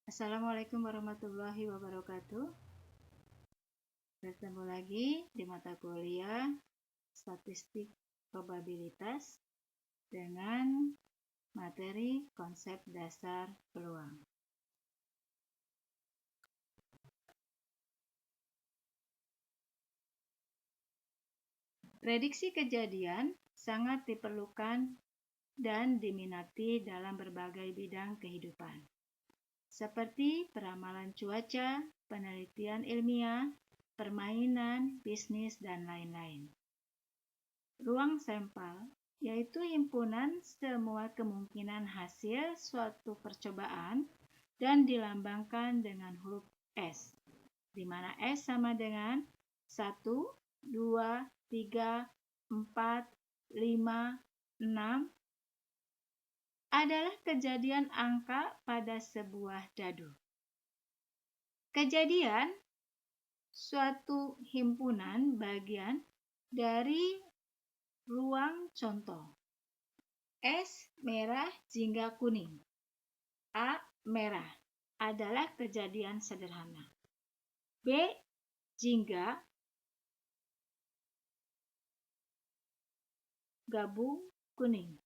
Assalamualaikum warahmatullahi wabarakatuh. Bertemu lagi di mata kuliah Statistik Probabilitas dengan materi konsep dasar peluang. Prediksi kejadian sangat diperlukan dan diminati dalam berbagai bidang kehidupan, seperti peramalan cuaca, penelitian ilmiah, permainan, bisnis, dan lain-lain. Ruang sampel yaitu himpunan semua kemungkinan hasil suatu percobaan dan dilambangkan dengan huruf S, di mana S sama dengan 1, 2, 3, 4, 5, 6 adalah kejadian angka pada sebuah dadu. Kejadian suatu himpunan bagian dari ruang contoh. S merah, jingga kuning. A merah adalah kejadian sederhana. B jingga gabung kuning.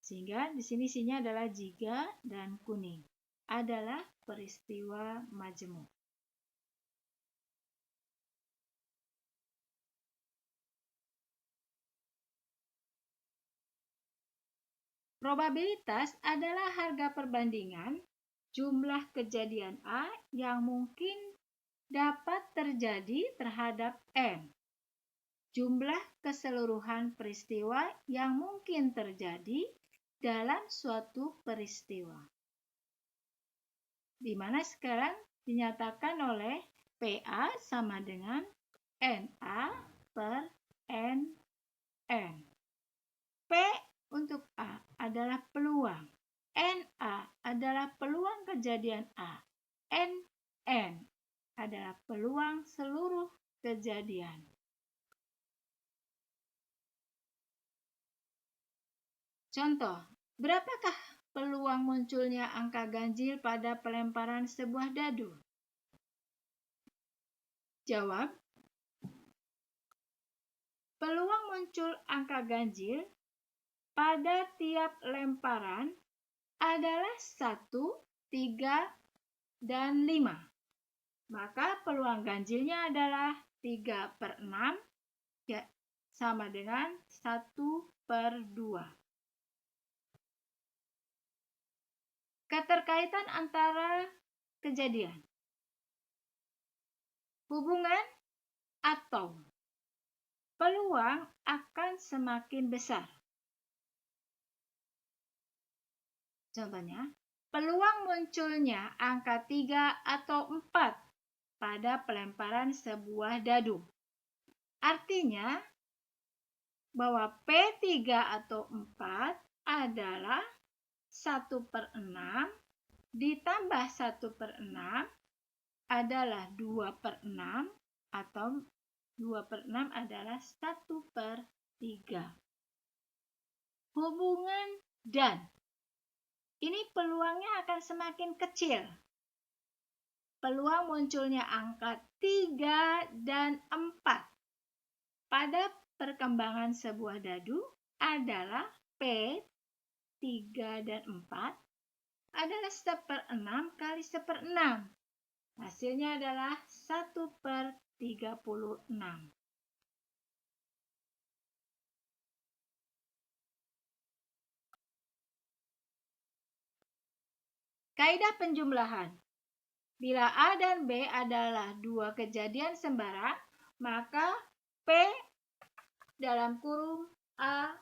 Sehingga di sini isinya adalah jingga dan kuning. Adalah peristiwa majemuk. Probabilitas adalah harga perbandingan jumlah kejadian A yang mungkin dapat terjadi terhadap N. Jumlah keseluruhan peristiwa yang mungkin terjadi dalam suatu peristiwa. Di mana sekarang dinyatakan oleh PA sama dengan NA per NN. P untuk A adalah peluang. NA adalah peluang kejadian A. NN adalah peluang seluruh kejadian. Contoh, berapakah peluang munculnya angka ganjil pada pelemparan sebuah dadu? Jawab, peluang muncul angka ganjil pada tiap lemparan adalah 1, 3, dan 5. Maka peluang ganjilnya adalah 3/6, ya, sama dengan 1/2. Keterkaitan antara kejadian. Hubungan atau peluang akan semakin besar. Contohnya, peluang munculnya angka 3 atau 4 pada pelemparan sebuah dadu. Artinya bahwa P3 atau 4 adalah 1/6 ditambah 1/6 adalah 2/6 atau 2/6 adalah 1/3. Hubungan dan. Ini peluangnya akan semakin kecil. Peluang munculnya angka 3 dan 4 pada perkembangan sebuah dadu adalah P 3 dan 4 adalah 1/6 kali 1/6. Hasilnya adalah 1/36. Kaidah penjumlahan. Bila A dan B adalah dua kejadian sembarang, maka P dalam kurung A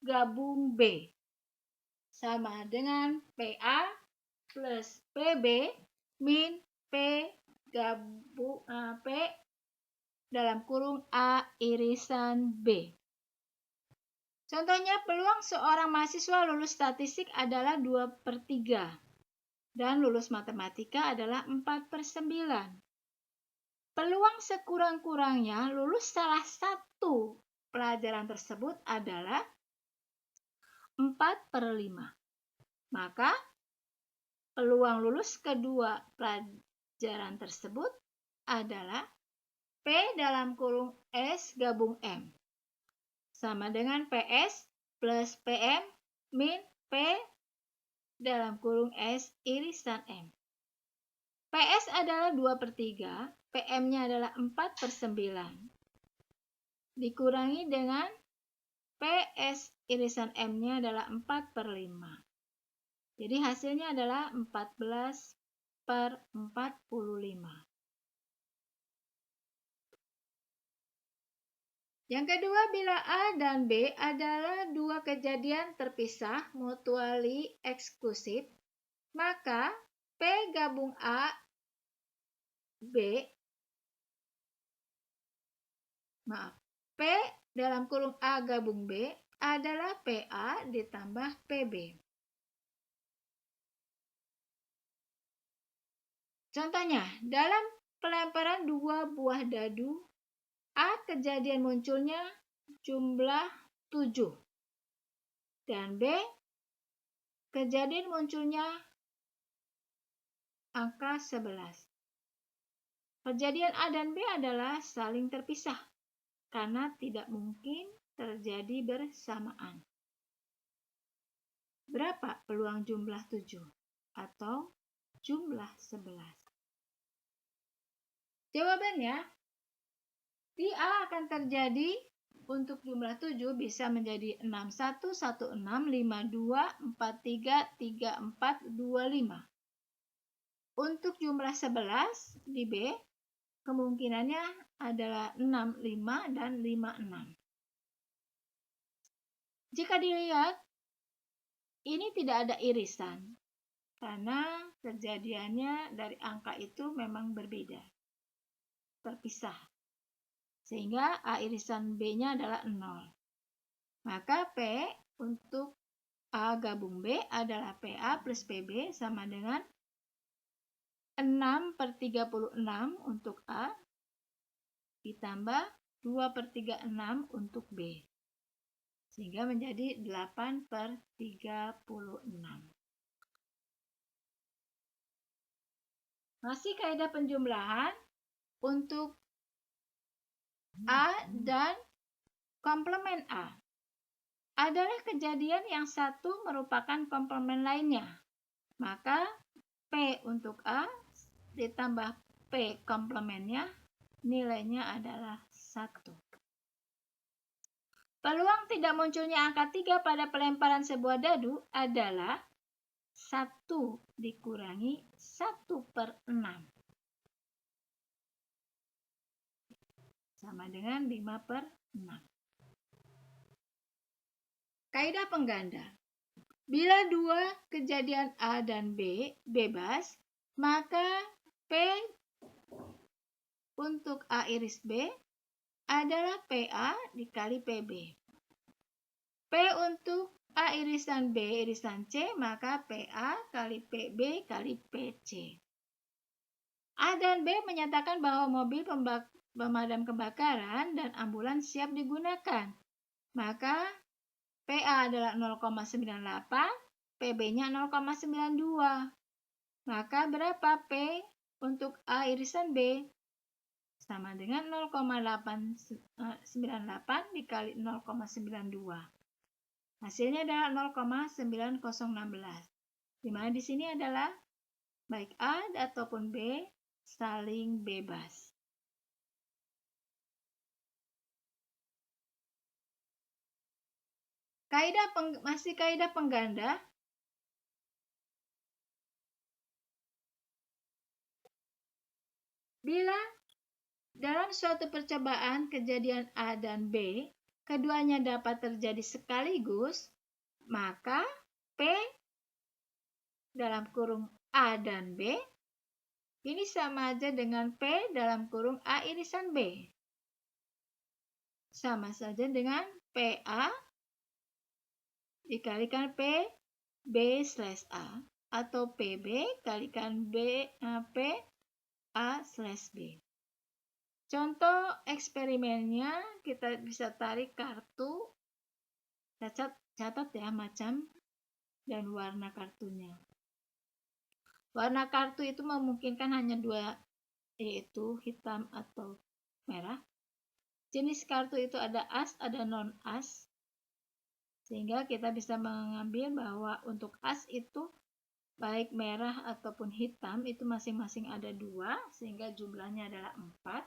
gabung B sama dengan PA plus PB min P gabung P dalam kurung A irisan B. Contohnya, peluang seorang mahasiswa lulus statistik adalah 2/3 dan lulus matematika adalah 4/9. Peluang sekurang-kurangnya lulus salah satu pelajaran tersebut adalah 4/5. Maka peluang lulus kedua pelajaran tersebut adalah P dalam kurung S gabung M sama dengan PS plus PM min P dalam kurung S irisan M. PS adalah 2/3, PM-nya adalah 4/9. Dikurangi dengan PS irisan M-nya adalah 4/5. Jadi hasilnya adalah 14/45. Yang kedua, bila A dan B adalah dua kejadian terpisah mutually eksklusif, maka P gabung A, P dalam kurung A gabung B adalah PA ditambah PB. Contohnya, dalam pelemparan dua buah dadu, A kejadian munculnya jumlah 7 dan B kejadian munculnya angka 11. Kejadian A dan B adalah saling terpisah karena tidak mungkin terjadi bersamaan. Berapa peluang jumlah 7 atau jumlah 11? Jawabannya, di A akan terjadi untuk jumlah 7 bisa menjadi 61, 16, 52, 43, 34, 25. Untuk jumlah 11 di B, kemungkinannya adalah 6, 5, dan 5, 6. Jika dilihat, ini tidak ada irisan, karena kejadiannya dari angka itu memang berbeda, terpisah. Sehingga A irisan B-nya adalah 0. Maka P untuk A gabung B adalah PA plus PB sama dengan 6/36 untuk A ditambah 2/36 untuk B. Sehingga menjadi 8/36. Masih kaidah penjumlahan untuk A dan komplement A adalah kejadian yang satu merupakan komplement lainnya. Maka P untuk A ditambah P komplementnya nilainya adalah 1. Peluang tidak munculnya angka 3 pada pelemparan sebuah dadu adalah 1 dikurangi 1/6. Sama dengan 5/6. Kaidah pengganda. Bila dua kejadian A dan B bebas, maka P untuk A iris B adalah PA dikali PB. P untuk A irisan B irisan C, maka PA kali PB kali PC. A dan B menyatakan bahwa mobil pemadam kebakaran dan ambulans siap digunakan. Maka PA adalah 0,98, PB-nya 0,92. Maka berapa P untuk A irisan B? Sama dengan 0,898 dikali 0,92. Hasilnya adalah 0,9016. Di mana di sini adalah baik A ataupun B saling bebas. Masih kaidah pengganda. Bila dalam suatu percobaan kejadian A dan B, keduanya dapat terjadi sekaligus, maka P dalam kurung A dan B ini sama aja dengan P dalam kurung A irisan B. Sama saja dengan PA dikalikan P B/A atau PB kalikan P A/B. Contoh eksperimennya, kita bisa tarik kartu, catat ya macam dan warna kartunya. Warna kartu itu memungkinkan hanya dua, yaitu hitam atau merah. Jenis kartu itu ada as, ada non-as. Sehingga kita bisa mengambil bahwa untuk as itu baik merah ataupun hitam itu masing-masing ada 2, sehingga jumlahnya adalah 4.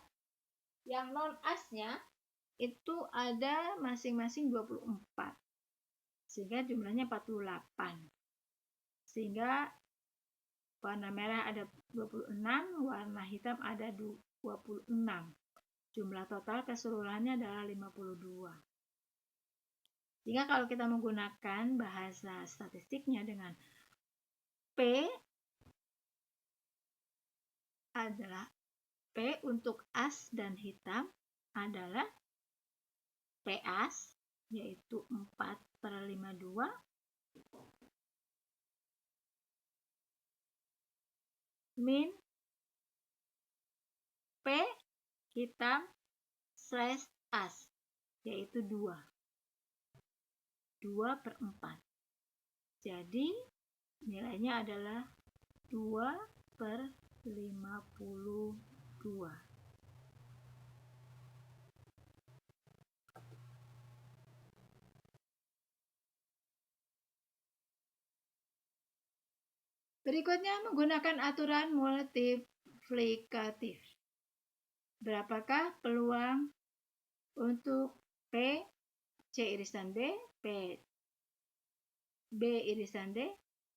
Yang non-asnya itu ada masing-masing 24, sehingga jumlahnya 48. Sehingga warna merah ada 26, warna hitam ada 26. Jumlah total keseluruhannya adalah 52. Jika kalau kita menggunakan bahasa statistiknya dengan P adalah P untuk as dan hitam adalah P as, yaitu 4/52, min P hitam slash as, yaitu 2. 2/4. Jadi nilainya adalah 2/52. Berikutnya menggunakan aturan multiplikatif. Berapakah peluang untuk P C irisan B, P B irisan D,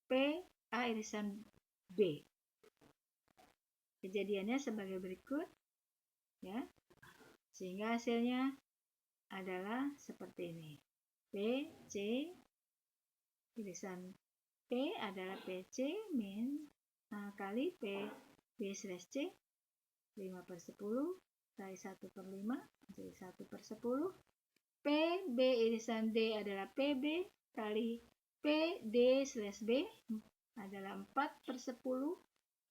P A irisan B? Kejadiannya sebagai berikut, ya. Sehingga hasilnya adalah seperti ini. P C irisan P adalah PC min kali P B slash C, 5/10 kali 1/5 jadi 1/10. P B irisan D adalah PB kali P D slash B adalah 4/10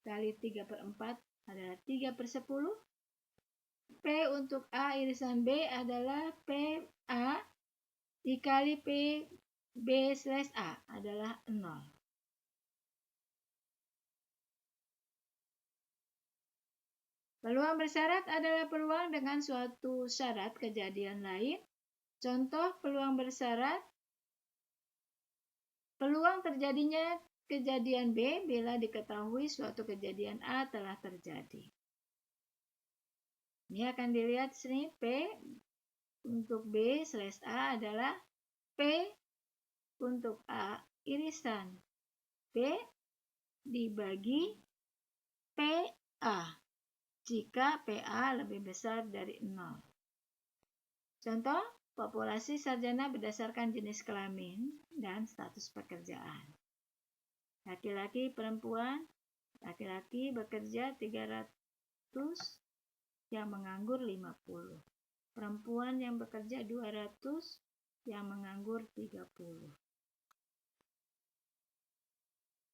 kali 3/4 adalah 3/10. P untuk A irisan B adalah PA dikali P B slash A adalah 0. Peluang bersyarat adalah peluang dengan suatu syarat kejadian lain. Contoh peluang bersyarat, peluang terjadinya kejadian B bila diketahui suatu kejadian A telah terjadi. Ini akan dilihat sini, P untuk B slash A adalah P untuk A irisan B dibagi PA jika PA lebih besar dari 0. Contoh, populasi sarjana berdasarkan jenis kelamin dan status pekerjaan. Laki-laki, perempuan, laki-laki bekerja 300, yang menganggur 50. Perempuan yang bekerja 200, yang menganggur 30.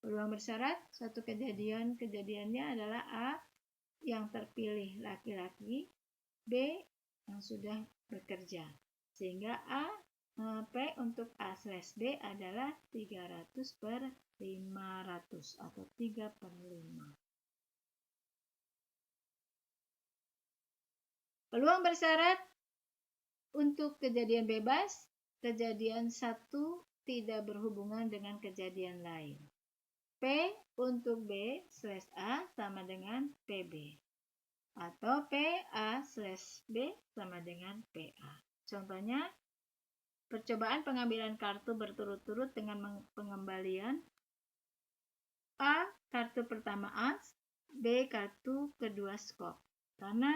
Peluang bersyarat, suatu kejadiannya adalah A yang terpilih laki-laki, B yang sudah bekerja. Sehingga P untuk A slash B adalah 300/500 atau 3/5. Peluang bersyarat untuk kejadian bebas, kejadian satu tidak berhubungan dengan kejadian lain. P untuk B slash A sama dengan PB. Atau PA slash B sama dengan PA. Contohnya, percobaan pengambilan kartu berturut-turut dengan pengembalian A. Kartu pertama as, B. Kartu kedua skop. Karena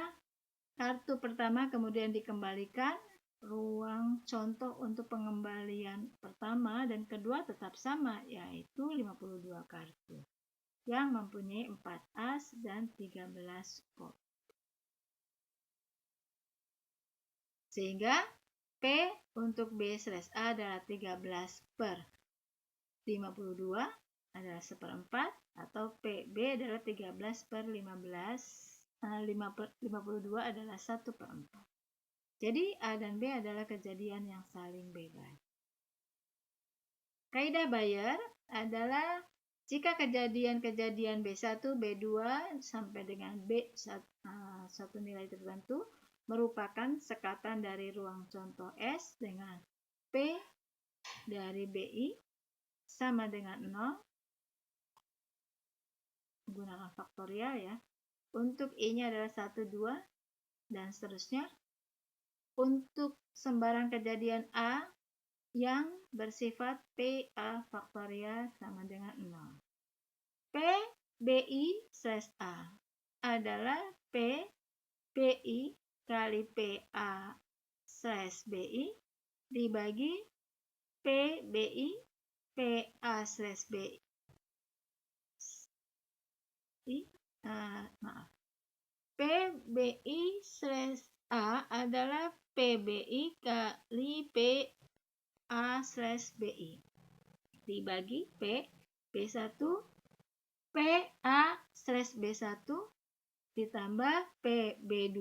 kartu pertama kemudian dikembalikan, ruang contoh untuk pengembalian pertama dan kedua tetap sama, yaitu 52 kartu yang mempunyai 4 as dan 13 skop. Sehingga P untuk B slash A adalah 13/52 adalah 1/4 atau PB adalah 13/52 adalah 1/4. Jadi A dan B adalah kejadian yang saling bebas. Kaidah Bayer adalah Jika kejadian-kejadian B1, B2 sampai dengan B1 satu nilai tertentu merupakan sekatan dari ruang contoh S dengan P dari BI sama dengan 0, menggunakan faktorial ya. Untuk I-nya adalah 1, 2, dan seterusnya. Untuk sembarang kejadian A yang bersifat PA faktorial sama dengan 0. P BI/A adalah P BI kali PA/BI dibagi P BI PA/BI. P BI/A adalah PBI kali PA/BI dibagi P B1 PA/B1 ditambah PB2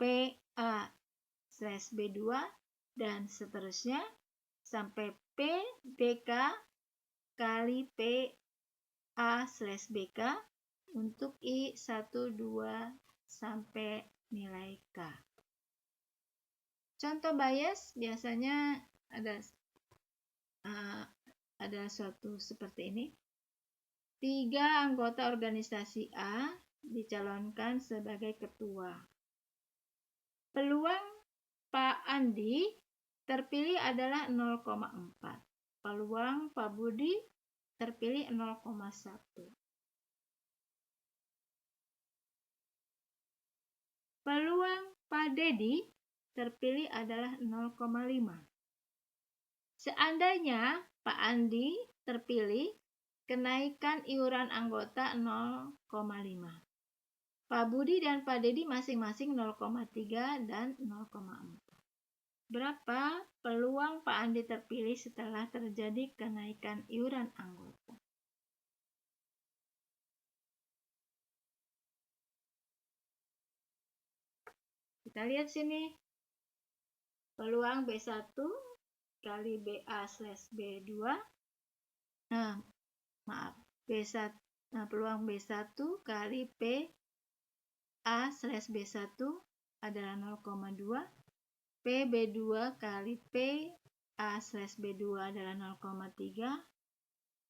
PA/B2 dan seterusnya sampai PBK kali PA/BK untuk I1, 2 sampai nilai K. Contoh bias biasanya ada suatu seperti ini. 3 anggota organisasi A dicalonkan sebagai ketua. Peluang Pak Andi terpilih adalah 0,4. Peluang Pak Budi terpilih 0,1. Peluang Pak Dedi terpilih adalah 0,5. Seandainya Pak Andi terpilih, kenaikan iuran anggota 0,5. Pak Budi dan Pak Dedi masing-masing 0,3 dan 0,4. Berapa peluang Pak Andi terpilih setelah terjadi kenaikan iuran anggota? Kita lihat sini. Peluang B1 kali BA/B2. B1, peluang B1 kali PA/B1 adalah 0,2. PB2 kali PA/B2 adalah 0,3.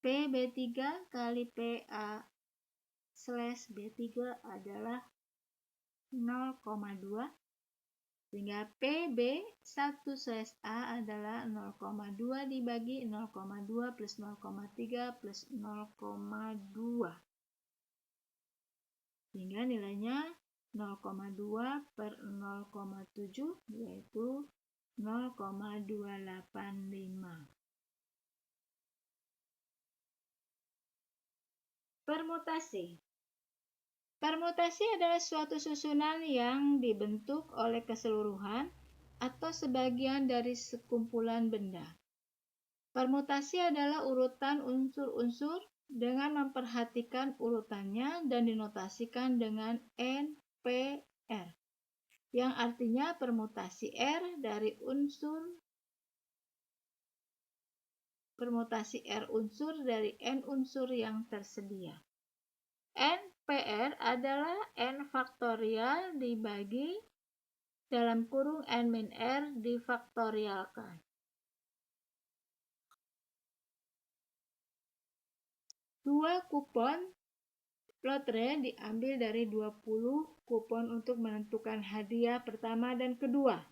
PB3 kali PA/B3 adalah 0,2. Sehingga PB1/A adalah 0,2 dibagi 0,2 plus 0,3 plus 0,2. Sehingga nilainya 0,2 per 0,7 yaitu 0,285. Permutasi. Permutasi adalah suatu susunan yang dibentuk oleh keseluruhan atau sebagian dari sekumpulan benda. Permutasi adalah urutan unsur-unsur dengan memperhatikan urutannya dan dinotasikan dengan NPR, yang artinya permutasi R dari unsur N unsur yang tersedia. NPR adalah N faktorial dibagi dalam kurung N min R difaktorialkan. Dua kupon lotre diambil dari 20 kupon untuk menentukan hadiah pertama dan kedua.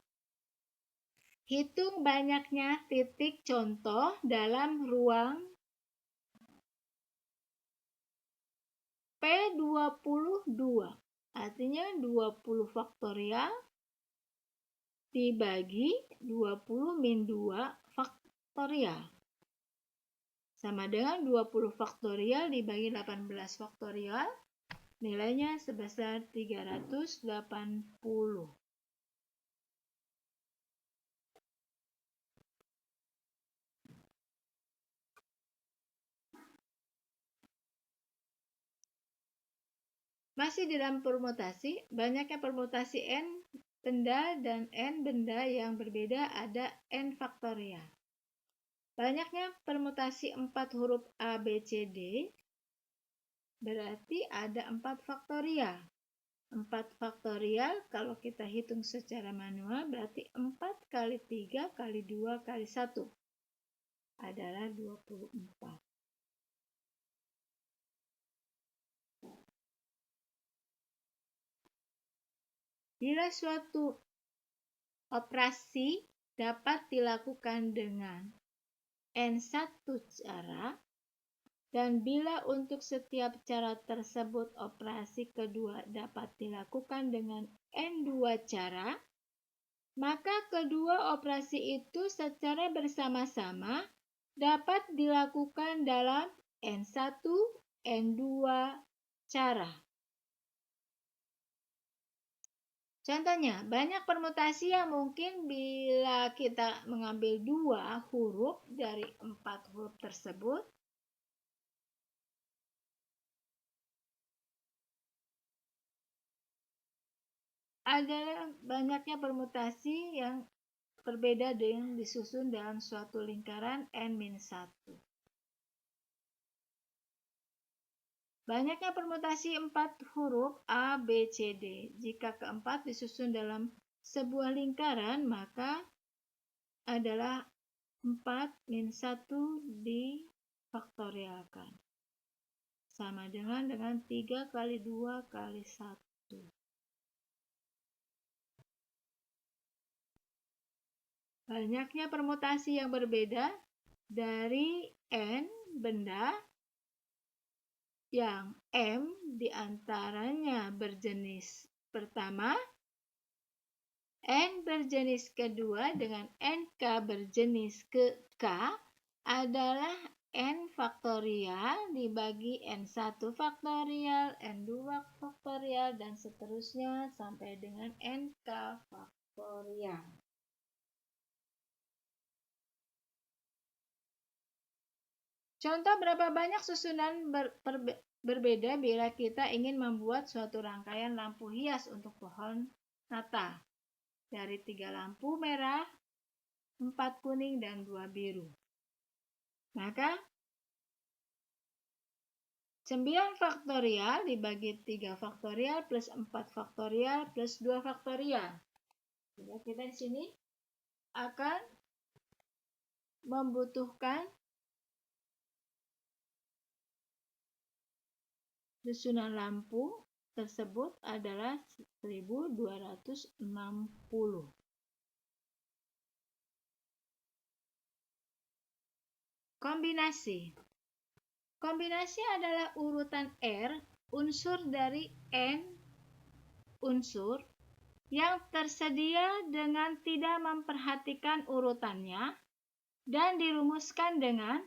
Hitung banyaknya titik contoh dalam ruang P22, artinya 20 faktorial dibagi 20 min 2 faktorial. Sama dengan 20 faktorial dibagi 18 faktorial, nilainya sebesar 380. Masih dalam permutasi, banyaknya permutasi N benda dan N benda yang berbeda ada N faktorial. Banyaknya permutasi 4 huruf A, B, C, D berarti ada 4 faktorial. 4 faktorial kalau kita hitung secara manual berarti 4 kali 3 kali 2 kali 1 adalah 24. Bila suatu operasi dapat dilakukan dengan N1 cara, dan bila untuk setiap cara tersebut operasi kedua dapat dilakukan dengan N2 cara, maka kedua operasi itu secara bersama-sama dapat dilakukan dalam N1, N2 cara. Contohnya, banyak permutasi yang mungkin bila kita mengambil 2 huruf dari 4 huruf tersebut, adalah banyaknya permutasi yang berbeda dengan disusun dalam suatu lingkaran N-1. Banyaknya permutasi 4 huruf A, B, C, D. Jika keempat disusun dalam sebuah lingkaran, maka adalah 4 min 1 difaktorialkan. Sama dengan 3 kali 2 kali 1. Banyaknya permutasi yang berbeda dari N benda yang M diantaranya berjenis pertama, N berjenis kedua dengan NK berjenis K adalah N faktorial dibagi N1 faktorial, N2 faktorial, dan seterusnya sampai dengan NK faktorial. Contoh berapa banyak susunan berbeda bila kita ingin membuat suatu rangkaian lampu hias untuk pohon Natal. Dari 3 lampu merah, 4 kuning, dan 2 biru. Maka 9 faktorial dibagi 3 faktorial plus 4 faktorial plus 2 faktorial. Jadi kita di sini akan membutuhkan susunan lampu tersebut adalah 1260. Kombinasi. Kombinasi adalah urutan R unsur dari N unsur yang tersedia dengan tidak memperhatikan urutannya dan dirumuskan dengan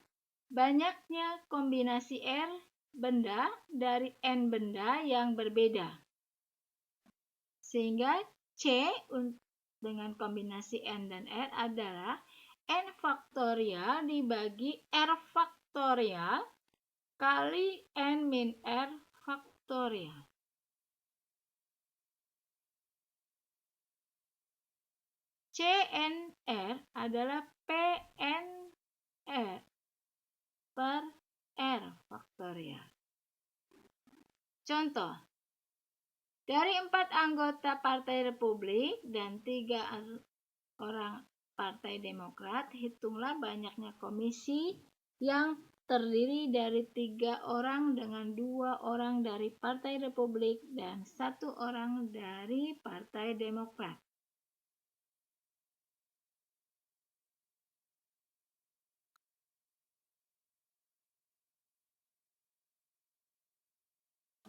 banyaknya kombinasi R benda dari N benda yang berbeda. Sehingga C dengan kombinasi N dan R adalah N faktorial dibagi R faktorial kali N min R faktorial. CNR adalah PNR per R faktorial. Contoh, dari 4 anggota Partai Republik dan 3 orang Partai Demokrat, hitunglah banyaknya komisi yang terdiri dari 3 orang dengan 2 orang dari Partai Republik dan 1 orang dari Partai Demokrat.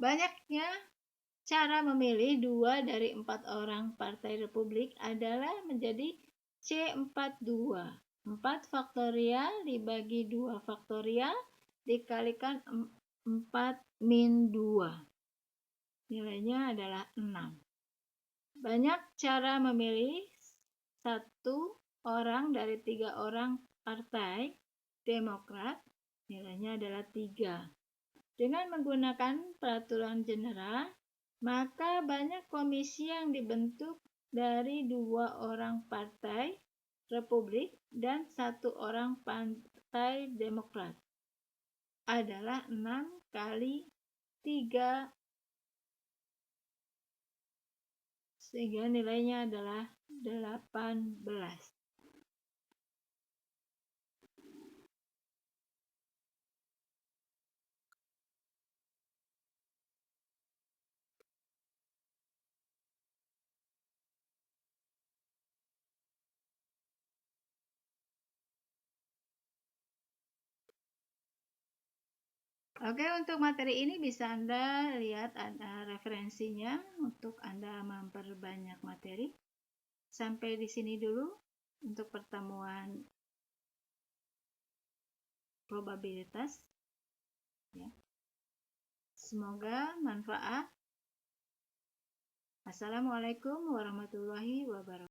Banyaknya cara memilih 2 dari 4 orang Partai Republik adalah menjadi C42. 4 faktorial dibagi 2 faktorial dikalikan 4 min 2. Nilainya adalah 6. Banyak cara memilih 1 orang dari 3 orang Partai Demokrat. Nilainya adalah 3. Dengan menggunakan peraturan general, maka banyak komisi yang dibentuk dari 2 orang Partai Republik dan 1 orang Partai Demokrat adalah 6 kali 3, sehingga nilainya adalah 18. Oke, untuk materi ini bisa Anda lihat ada referensinya untuk Anda memperbanyak materi. Sampai di sini dulu untuk pertemuan probabilitas. Ya. Semoga manfaat. Assalamualaikum warahmatullahi wabarakatuh.